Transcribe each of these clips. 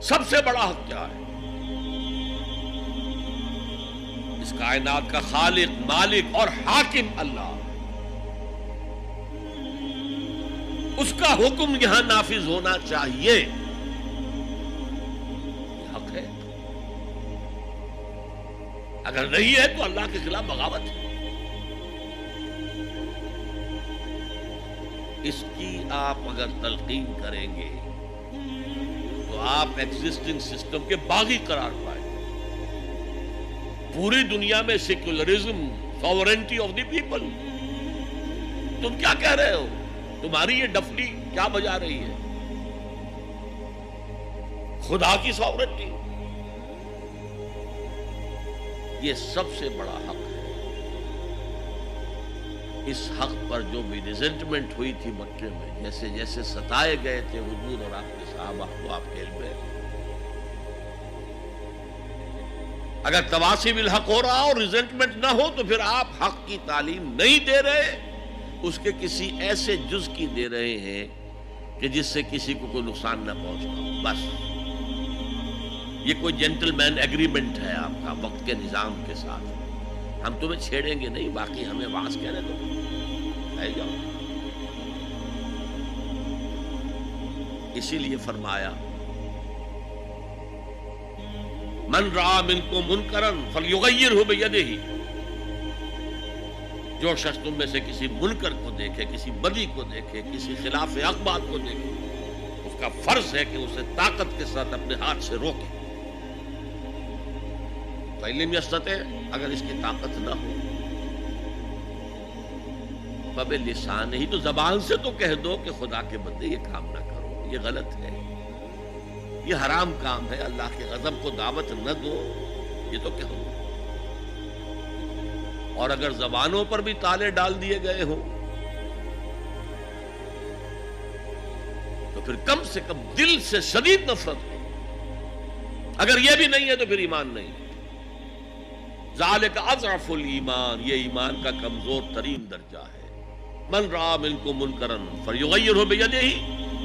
سب سے بڑا حق کیا ہے؟ اس کائنات کا خالق، مالک اور حاکم اللہ، اس کا حکم یہاں نافذ ہونا چاہیے، یہ حق ہے۔ اگر نہیں ہے تو اللہ کے خلاف بغاوت ہے۔ اس کی آپ اگر تلقین کریں گے تو آپ ایگزسٹنگ سسٹم کے باغی قرار پائیں گے۔ پوری دنیا میں secularism, sovereignty of the people, تم کیا کہہ رہے ہو؟ تمہاری یہ ڈفلی کیا بجا رہی ہے؟ خدا کی ساورنٹی، یہ سب سے بڑا حق ہے۔ اس حق پر جو بھی ریزنٹمنٹ ہوئی تھی مکے میں، جیسے جیسے ستائے گئے تھے حضور اور آپ کے صحابہ کو، آپ کے علم ہے، اگر تواصی بالحق ہو رہا اور ریزنٹمنٹ نہ ہو تو پھر آپ حق کی تعلیم نہیں دے رہے، اس کے کسی ایسے جز کی دے رہے ہیں کہ جس سے کسی کو کوئی نقصان نہ پہنچتا، بس۔ یہ کوئی جینٹل مین ایگریمنٹ ہے آپ کا وقت کے نظام کے ساتھ، ہم تمہیں چھیڑیں گے نہیں، باقی ہمیں واس کہنے دو، ہے جاؤ۔ اسی لیے فرمایا من رأى منکم منکرا فلیغیرہ بیدہ، جو شخص تم میں سے کسی منکر کو دیکھے، کسی بدی کو دیکھے، کسی خلاف حق بات کو دیکھے، اس کا فرض ہے کہ اسے طاقت کے ساتھ اپنے ہاتھ سے روکے۔ فَإِن لَمْ يَسْتَطِعْ، اگر اس کی طاقت نہ ہو، فَبِلِسَانِهِ، تو زبان سے تو کہہ دو کہ خدا کے بندے یہ کام نہ کرو، یہ غلط ہے، یہ حرام کام ہے، اللہ کے غضب کو دعوت نہ دو، یہ تو کہو۔ اور اگر زبانوں پر بھی تالے ڈال دیے گئے ہوں تو پھر کم سے کم دل سے شدید نفرت ہو۔ اگر یہ بھی نہیں ہے تو پھر ایمان نہیں ہے۔ ذالک اضعف الایمان، یہ ایمان کا کمزور ترین درجہ ہے۔ من رأى منکم منکرا فلیغیرہ بیدہ،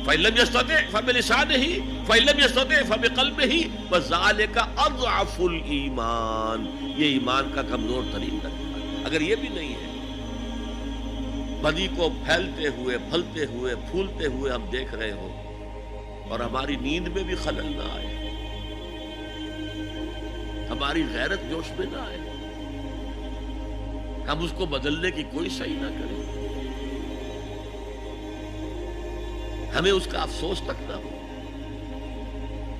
فإن لم يستطع فبلسانہ، فإن لم يستطع فبقلبہ، وذالک اضعف الایمان، یہ ایمان کا کمزور ترین درجہ ہے۔ اگر یہ بھی نہیں ہے، بدی کو پھیلتے ہوئے، پھلتے ہوئے، پھولتے ہوئے ہم دیکھ رہے ہوں اور ہماری نیند میں بھی خلل نہ آئے، ہماری غیرت جوش میں نہ آئے، ہم اس کو بدلنے کی کوئی صحیح نہ کریں، ہمیں اس کا افسوس تک نہ ہو،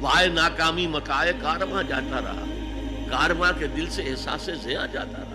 وائے ناکامی مکائے کارواں جاتا رہا، کارواں کے دل سے احساس ضیاء جاتا رہا،